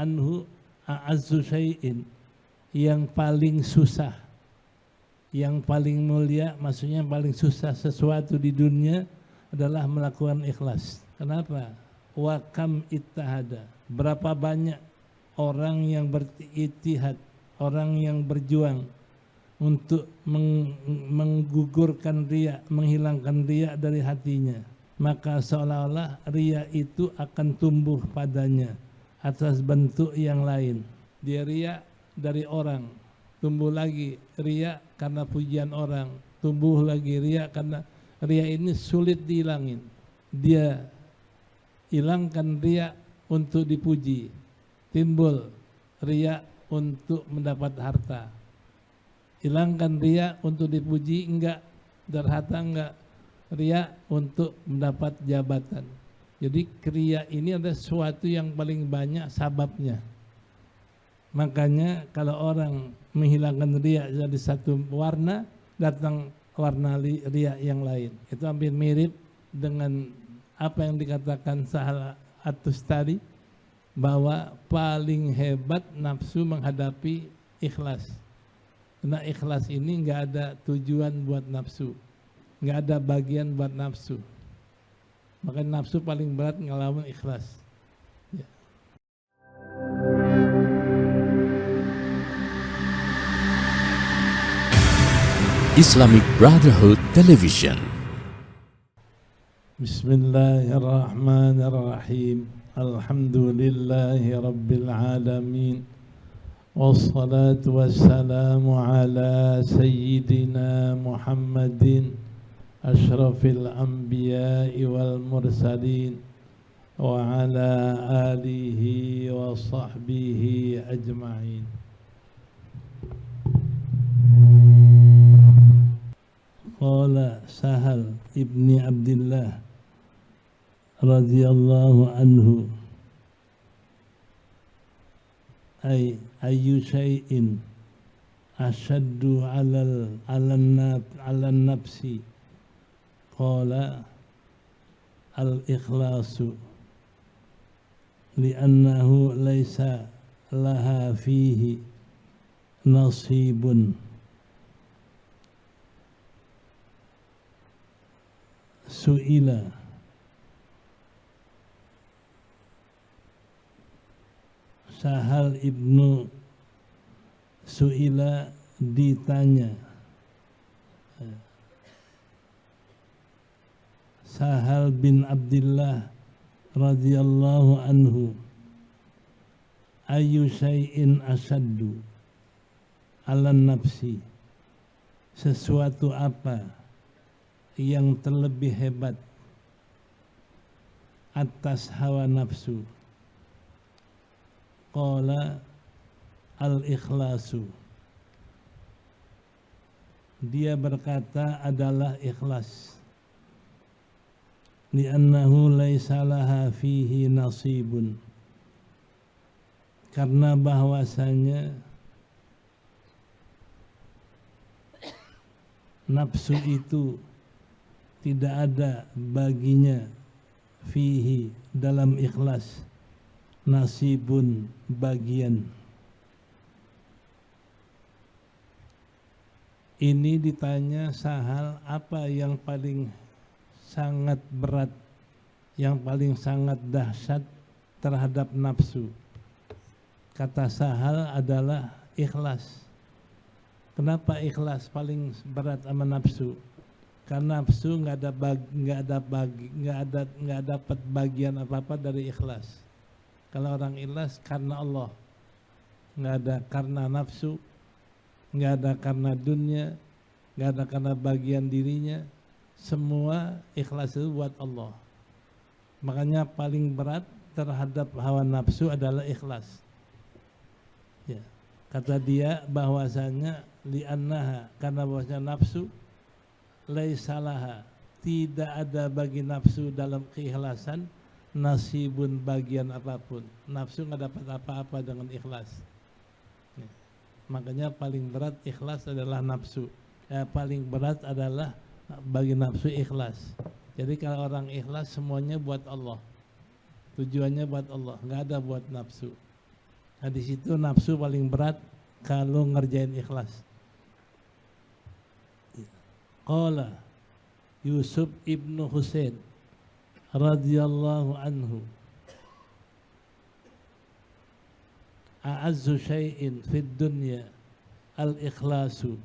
anhu a'azzu syai'in, yang paling susah, yang paling mulia, maksudnya yang paling susah sesuatu di dunia adalah melakukan ikhlas. Kenapa? Wa kam ittahada, berapa banyak orang yang berijtihad, orang yang berjuang untuk menggugurkan riya, menghilangkan riya dari hatinya, maka seolah-olah riya itu akan tumbuh padanya atas bentuk yang lain. Dia riya dari orang, tumbuh lagi riya karena pujian orang, tumbuh lagi riya karena riya ini sulit dihilangin. Dia hilangkan riya untuk dipuji, timbul riya untuk mendapat harta. Hilangkan riya untuk dipuji, enggak, darhata enggak, riya untuk mendapat jabatan. Jadi riya ini adalah sesuatu yang paling banyak sababnya. Makanya kalau orang menghilangkan riya dari satu warna, datang warna riya yang lain. Itu hampir mirip dengan apa yang dikatakan Sahal At-Tustari, bahwa paling hebat nafsu menghadapi ikhlas. Karena ikhlas ini nggak ada tujuan buat nafsu, nggak ada bagian buat nafsu. Makanya nafsu paling berat ngelawan ikhlas. Ya. Islamic Brotherhood Television. Bismillahirrahmanirrahim. Alhamdulillahi Rabbil Alamin. Wassalatu wassalamu ala sayyidina Muhammadin ashrafil anbiya'i wal mursalin wa ala alihi wa sahbihi ajma'in. Qala Sahal ibni Abdillah radhiyallahu anhu, ayyu syai'in ashaddu 'ala nafsi, qala al-ikhlasu li'annahu laysa laha fihi nasibun. Su'ila Sahal ibnu Su'ila ditanya, Sahal bin Abdillah radhiyallahu anhu, ayyu syai'in asaddu 'alan nafsi, sesuatu apa yang terlebih hebat atas hawa nafsu? Qala al-ikhlasu, dia berkata adalah ikhlas. Li'annahu laisa laha fihi nasibun, karena bahwasanya nafsu itu tidak ada baginya fihi dalam ikhlas nasibun, bagian. Ini ditanya Sahal apa yang paling sangat berat, yang paling sangat dahsyat terhadap nafsu. Kata Sahal adalah ikhlas. Kenapa ikhlas paling berat sama nafsu? Karena nafsu nggak dapat bagian apa-apa dari ikhlas. Kalau orang ikhlas karena Allah, nggak ada karena nafsu, nggak ada karena dunia, nggak ada karena bagian dirinya, semua ikhlas itu buat Allah. Makanya paling berat terhadap hawa nafsu adalah ikhlas. Ya. Kata dia bahwasanya li'annaha, karena bahwasanya nafsu laisalaha, tidak ada bagi nafsu dalam keikhlasan nasibun, bagian apapun. Nafsu nggak dapat apa-apa dengan ikhlas. Ya. Makanya paling berat ikhlas adalah nafsu. Paling berat adalah bagi nafsu ikhlas. Jadi kalau orang ikhlas semuanya buat Allah, tujuannya buat Allah, nggak ada buat nafsu. Nah, di situ nafsu paling berat kalau ngerjain ikhlas. Qala Yusuf ibnu Husain radhiyallahu anhu, a'azzu syai'in fid dunya al-ikhlasu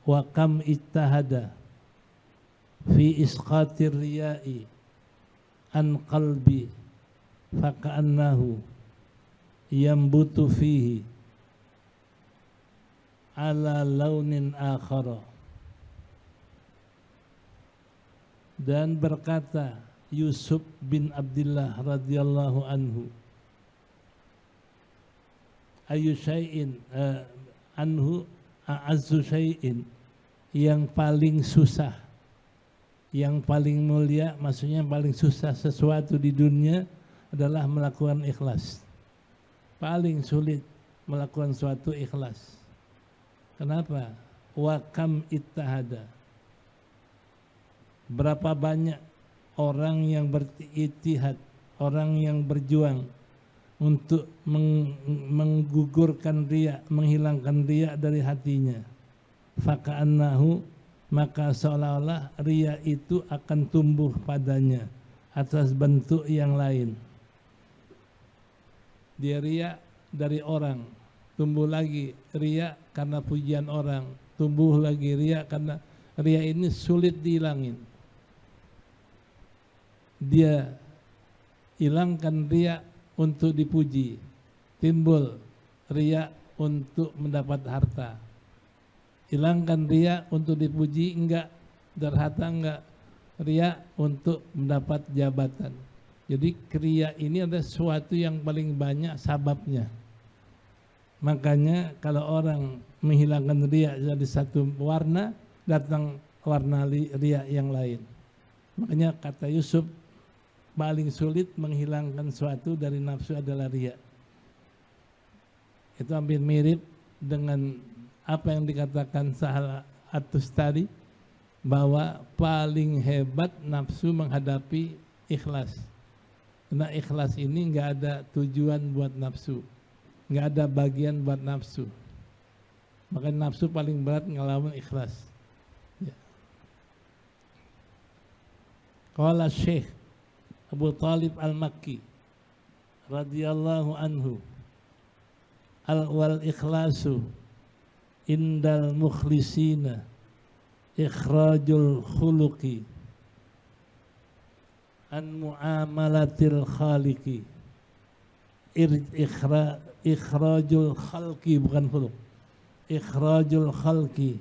wa kam ijtahada fi isqatir riya'i an qalbi faka'annahu yambutu fihi ala launin akhara. Dan berkata Yusuf bin Abdullah radhiyallahu anhu, ayu syai'in anhu a'azzu syai'in, yang paling susah, yang paling mulia, maksudnya yang paling susah sesuatu di dunia adalah melakukan ikhlas. Paling sulit melakukan suatu ikhlas. Kenapa? Wa kam ittahada. Berapa banyak orang yang berijtihad, orang yang berjuang untuk menggugurkan riya, menghilangkan riya dari hatinya. Faka'annahu, maka seolah-olah riya itu akan tumbuh padanya atas bentuk yang lain. Dia riya dari orang, tumbuh lagi riya karena pujian orang, tumbuh lagi riya karena riya ini sulit dihilangin. Dia hilangkan riya untuk dipuji, timbul riya untuk mendapat harta. Hilangkan riya untuk dipuji, enggak, darhata enggak, riya untuk mendapat jabatan. Jadi riya ini adalah sesuatu yang paling banyak sababnya. Makanya kalau orang menghilangkan riya dari satu warna, datang warna riya yang lain. Makanya kata Yusuf, paling sulit menghilangkan sesuatu dari nafsu adalah riya. Itu hampir mirip dengan apa yang dikatakan Sahal At-Tustari, bahwa paling hebat nafsu menghadapi ikhlas. Karena ikhlas ini nggak ada tujuan buat nafsu, nggak ada bagian buat nafsu. Makanya nafsu paling berat ngelawan ikhlas. Ya. Qala Syekh Abu Talib Al-Makki radhiyallahu anhu, wal ikhlasu indal mukhlisina ikhrajul khuluqi an muamalatil khaliqi. Ikhrajul khalqi, bukan khuluq, ikhrajul khalqi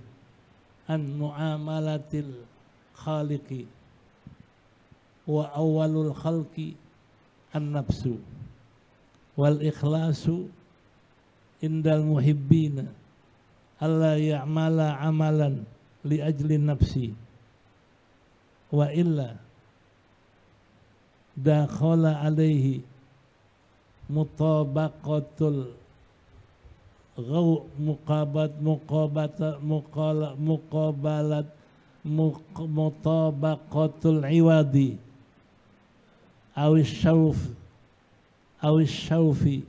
an muamalatil khaliqi wa awalul khalqi an nafsu wal ikhlasu indal muhibbina alla ya'mala amalan li ajli nafsi wa illa dakhala alaihi mutabaqatul mutabaqatul iwadi awis syaufi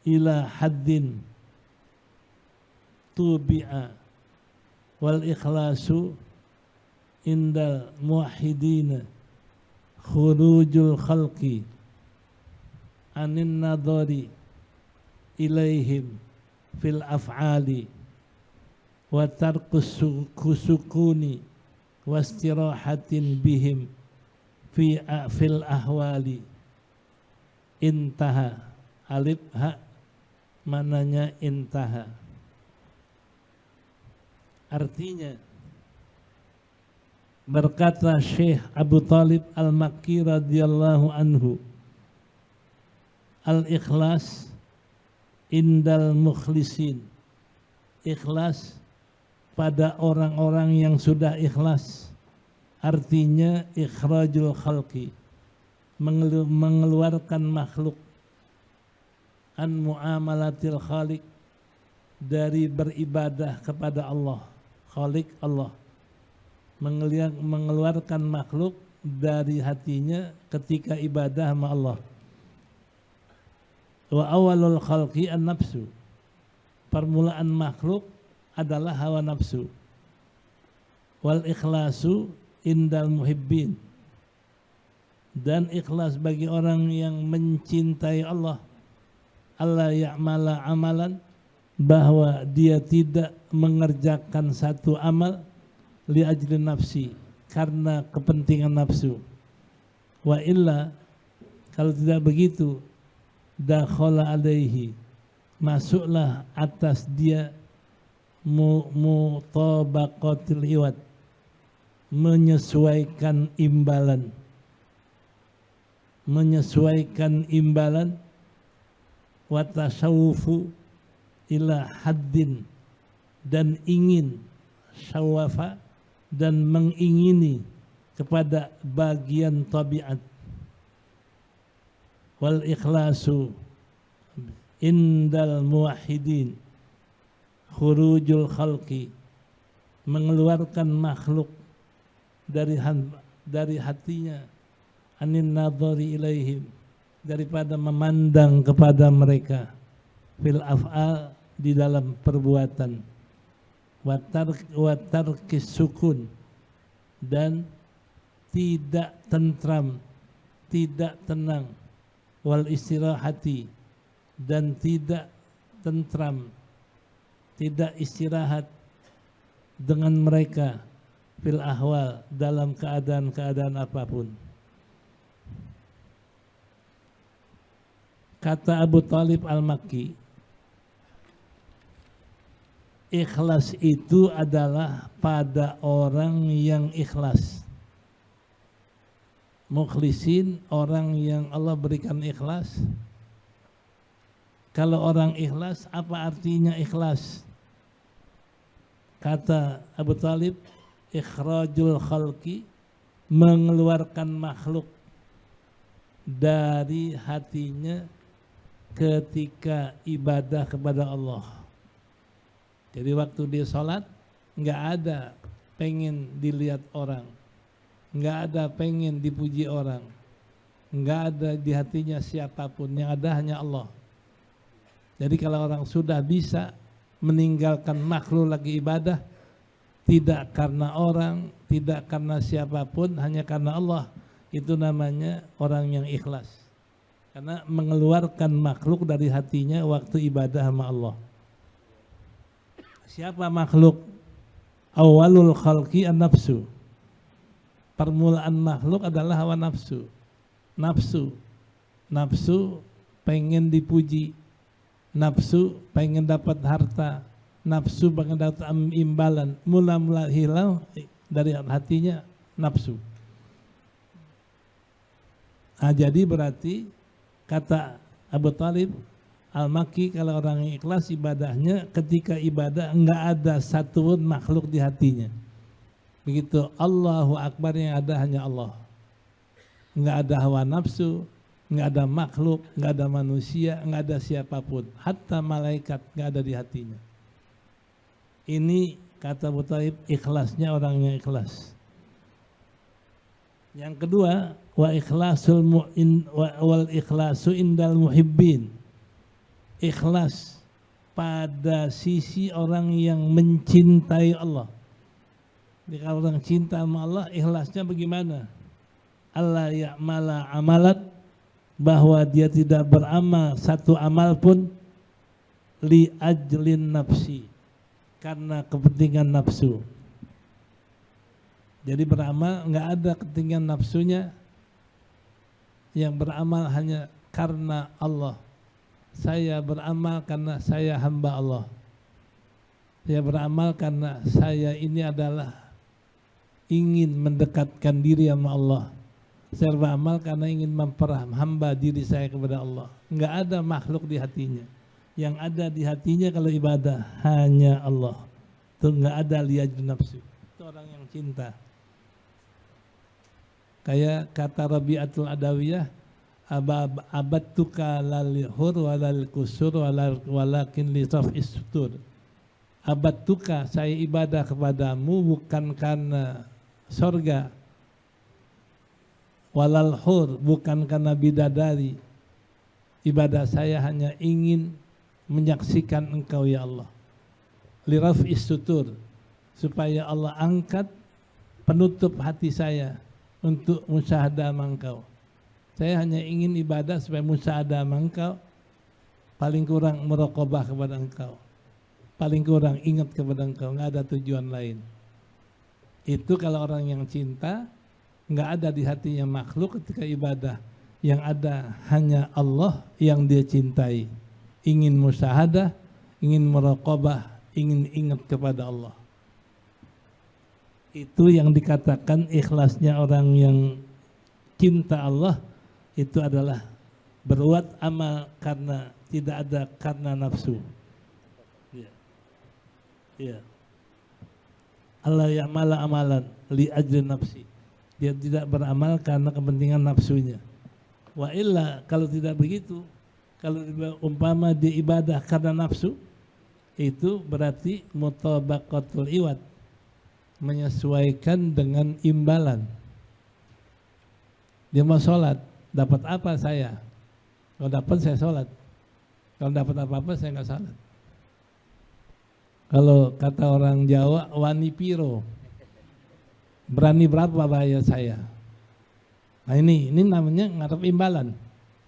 ila haddin tubi'a wal ikhlasu indal muwahhidina khurujul khalqi anin nadari ilaihim fil af'ali wa tarkus sukuni wastirahatin bihim fil ahwali. Intaha, alif ha mananya intaha. Artinya, berkata Syekh Abu Talib Al-Makki radhiyallahu anhu, al-ikhlas indal mukhlisin, ikhlas pada orang-orang yang sudah ikhlas. Artinya ikhrajul khalqi, mengeluarkan makhluk, an muamalatil khaliq, dari beribadah kepada Allah. Khaliq Allah, mengeluarkan makhluk dari hatinya ketika ibadah sama Allah. Wa awalul khalqi an-nafsu. Permulaan makhluk adalah hawa nafsu. Wal ikhlasu indal muhibbin. Dan ikhlas bagi orang yang mencintai Allah. Allah ya'mala amalan, bahwa dia tidak mengerjakan satu amal li ajli nafsi, karena kepentingan nafsu. Wa illa, kalau tidak begitu, dakhala alaihi, masuklah atas dia mutabaqatil iwad, menyesuaikan imbalan, wa tasawufu ila haddin, dan ingin syawafa, dan mengingini kepada bagian tabiat. Wal ikhlasu indal muwahhidin khurujul khalqi, mengeluarkan makhluk dari hatinya, anin nadhari ilaihim, daripada memandang kepada mereka, fil af'al, di dalam perbuatan, wa tarkis sukun, dan tidak tentram, tidak tenang, wal istirahati, dan tidak tentram, tidak istirahat dengan mereka, fil ahwal, dalam keadaan-keadaan apapun. Kata Abu Talib Al-Makki, ikhlas itu adalah pada orang yang ikhlas. Mukhlisin, orang yang Allah berikan ikhlas. Kalau orang ikhlas, apa artinya ikhlas? Kata Abu Talib, ikhrajul khalqi, mengeluarkan makhluk dari hatinya ketika ibadah kepada Allah. Jadi waktu dia sholat, nggak ada pengen dilihat orang, nggak ada pengen dipuji orang, nggak ada di hatinya siapapun, yang ada hanya Allah. Jadi kalau orang sudah bisa meninggalkan makhluk lagi ibadah, tidak karena orang, tidak karena siapapun, hanya karena Allah, itu namanya orang yang ikhlas. Karena mengeluarkan makhluk dari hatinya waktu ibadah sama Allah. Siapa makhluk? Awalul khalqi an-nafsu. Permulaan makhluk adalah hawa nafsu. Nafsu pengen dipuji, nafsu pengen dapat harta, nafsu pengen dapat imbalan. Mula-mula hilang dari hatinya nafsu. Nah, jadi berarti kata Abu Talib Al-Makki, kalau orang yang ikhlas ibadahnya, ketika ibadah enggak ada satu makhluk di hatinya. Begitu Allahu Akbar, yang ada hanya Allah. Enggak ada hawa nafsu, enggak ada makhluk, enggak ada manusia, enggak ada siapapun. Hatta malaikat enggak ada di hatinya. Ini kata Abu Talib ikhlasnya orang yang ikhlas. Yang kedua, wal ikhlasu indal muhibbin. Ikhlas pada sisi orang yang mencintai Allah. Jadi kalau orang cinta sama Allah, ikhlasnya bagaimana? Allah ya'mala amalat, bahwa dia tidak beramal satu amal pun li ajlin nafsi, karena kepentingan nafsu. Jadi beramal nggak ada kepentingan nafsunya, yang beramal hanya karena Allah. Saya beramal karena saya hamba Allah. Saya beramal karena saya ini adalah ingin mendekatkan diri sama Allah. Saya beramal karena ingin hamba diri saya kepada Allah. Nggak ada makhluk di hatinya. Yang ada di hatinya kalau ibadah hanya Allah. Itu nggak ada liajun nafsu. Itu orang yang cinta. Kayak kata Rabi'atul Adawiyah, abadtuka lal hur walal kusur walakin li raf'is sutur. Abadtuka, saya ibadah kepadamu bukan karena surga, walal hur, bukan karena bidadari, ibadah saya hanya ingin menyaksikan Engkau ya Allah. Liraf'is sutur, supaya Allah angkat penutup hati saya untuk musyahadah sama Engkau. Saya hanya ingin ibadah supaya musyahadah sama Engkau, paling kurang meraqabah kepada Engkau, paling kurang ingat kepada Engkau, nggak ada tujuan lain. Itu kalau orang yang cinta, nggak ada di hatinya makhluk ketika ibadah. Yang ada hanya Allah yang dia cintai. Ingin musyahadah, ingin meraqabah, ingin ingat kepada Allah. Itu yang dikatakan ikhlasnya orang yang cinta Allah, itu adalah berbuat amal karena tidak ada karena nafsu. Ya. Allah ya'mala amalan li ajri nafsi. Dia tidak beramal karena kepentingan nafsunya. Wa illa, kalau tidak begitu, kalau umpama dia ibadah karena nafsu, itu berarti mutabaqatul iwad, menyesuaikan dengan imbalan. Dia mau sholat, dapat apa saya? Kalau dapat saya sholat, kalau dapat apa-apa saya nggak sholat. Kalau kata orang Jawa, wani piro, berani berapa bayar saya. Nah ini namanya ngarep imbalan.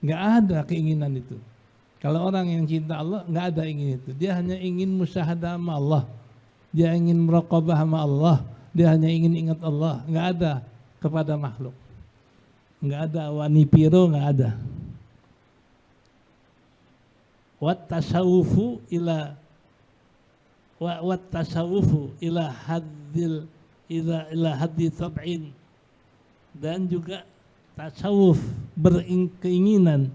Nggak ada keinginan itu. Kalau orang yang cinta Allah, nggak ada ingin itu. Dia hanya ingin musyahadah sama Allah. Dia ingin meraqabah sama Allah. Dia hanya ingin ingat Allah. Nggak ada kepada makhluk. Nggak ada wani piro, nggak ada. Wat tasawufu ila haddi tab'in, dan juga tasawuf berkeinginan,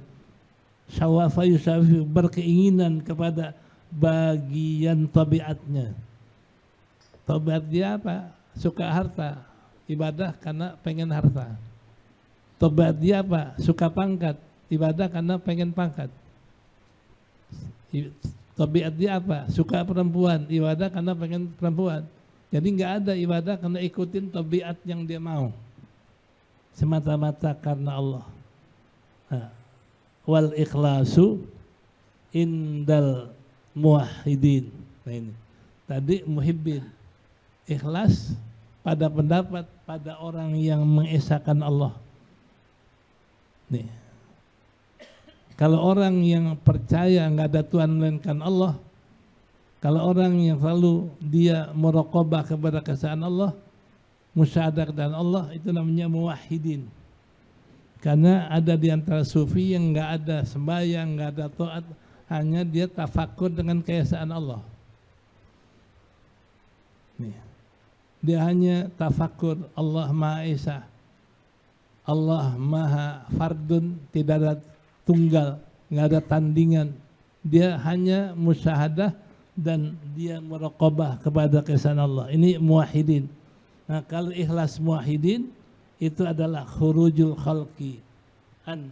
syawafa yusafi, berkeinginan kepada bagian tabiatnya. Tabiat dia apa? Suka harta, ibadah karena pengen harta. Tabiat dia apa? Suka pangkat, ibadah karena pengen pangkat. Tabiat dia apa? Suka perempuan, ibadah karena pengen perempuan. Jadi nggak ada ibadah karena ikutin tabiat yang dia mau. Semata-mata karena Allah. Nah, wal ikhlasu indal muwahhidin. Nah ini. Tadi muhibbin. Ikhlas pada pendapat pada orang yang mengesahkan Allah. Nih. Kalau orang yang percaya nggak ada Tuhan melainkan Allah, kalau orang yang selalu dia meraqabah kepada keesaan Allah, musyahadah dan Allah, itu namanya muwahhidin. Karena ada di antara sufi yang nggak ada sembahyang, nggak ada taat, hanya dia tafakur dengan keesaan Allah. Nih. Dia hanya tafakur Allah Maha Esa, Allah Maha Fardun, tidak ada tunggal, nggak ada tandingan. Dia hanya musyahadah dan dia meraqabah kepada keesaan Allah. Ini muwahhidin. Nah, kalau ikhlas muwahhidin itu adalah khurujul khalqi an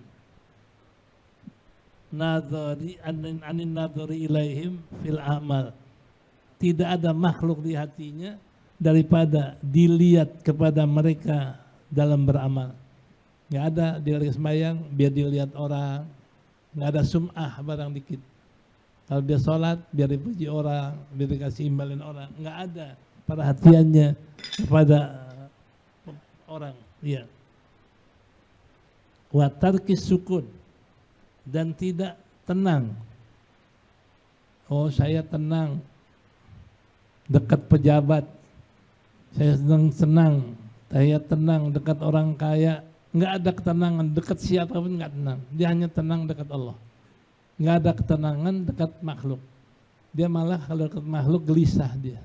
nadhari anin nadhari ilaihim fil amal. Tidak ada makhluk di hatinya daripada dilihat kepada mereka dalam beramal. Nggak ada dia lagi sembahyang biar dilihat orang, nggak ada sum'ah barang dikit. Kalau dia sholat biar dipuji orang, biar dikasih imbalan orang, nggak ada perhatiannya kepada orang. Iya. Wa tarkis sukun, dan tidak tenang. Oh saya tenang dekat pejabat, saya senang, saya tenang dekat orang kaya. Nggak ada ketenangan dekat siapapun, nggak tenang. Dia hanya tenang dekat Allah. Nggak ada ketenangan dekat makhluk. Dia malah kalau dekat makhluk gelisah dia.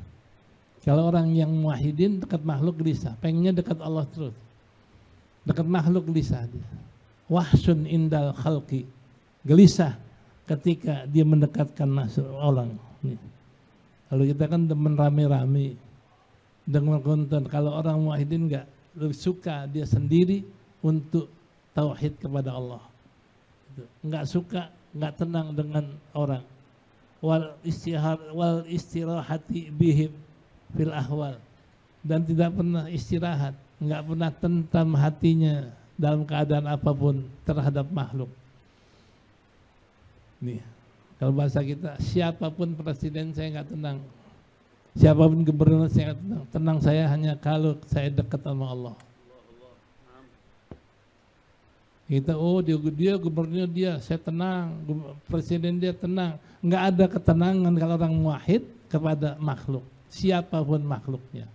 Kalau orang yang muwahhidin dekat makhluk gelisah, pengennya dekat Allah terus. Dekat makhluk gelisah dia. Wahsun indal khalqi, gelisah ketika dia mendekatkan orang. Kalau kita kan demen rame-rame, dengan konten. Kalau orang muwahhidin nggak, lebih suka dia sendiri untuk tauhid kepada Allah. Enggak suka, enggak tenang dengan orang. Wal istirahati bihim fil ahwal, dan tidak pernah istirahat, enggak pernah tentam hatinya dalam keadaan apapun terhadap makhluk. Nih, kalau bahasa kita, siapapun presiden saya nggak tenang, siapapun gubernur saya nggak tenang. Tenang saya hanya kalau saya dekat sama Allah. Kita, oh dia gubernur dia, saya tenang, presiden dia tenang. Nggak ada ketenangan kalau orang muwahhid kepada makhluk, siapapun makhluknya.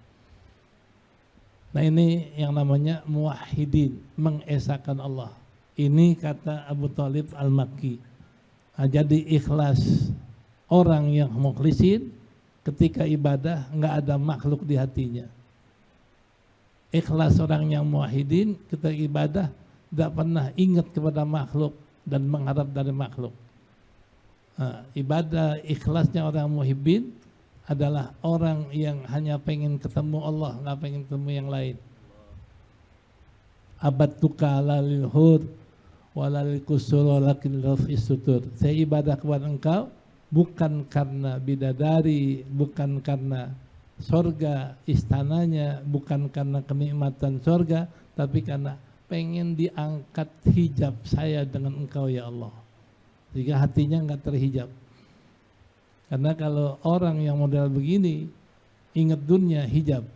Nah ini yang namanya muwahhidin, mengesahkan Allah. Ini kata Abu Thalib Al-Makki. Nah, jadi ikhlas orang yang mukhlisin ketika ibadah nggak ada makhluk di hatinya. Ikhlas orang yang muwahhidin ketika ibadah tidak pernah ingat kepada makhluk dan mengharap dari makhluk. Nah, ibadah ikhlasnya orang muhibbin adalah orang yang hanya pengen ketemu Allah, nggak pengen ketemu yang lain. Abadtuka lalil hur walalil kusur walakin raf'is sutur. Saya ibadah kepada engkau bukan karena bidadari, bukan karena sorga istananya, bukan karena kenikmatan sorga, tapi karena pengen diangkat hijab saya dengan engkau ya Allah. Jika hatinya enggak terhijab. Karena kalau orang yang model begini, ingat dunia hijab,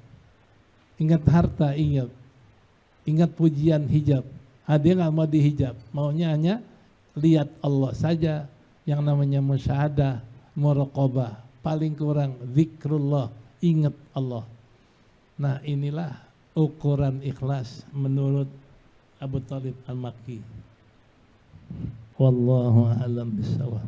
ingat harta ingat pujian hijab. Dia nggak mau dihijab, maunya hanya lihat Allah saja, yang namanya musyahadah, muraqabah, paling kurang zikrullah, ingat Allah. Nah inilah ukuran ikhlas menurut Abu Thalib Al-Makki. Wallahu a'lam bishawab.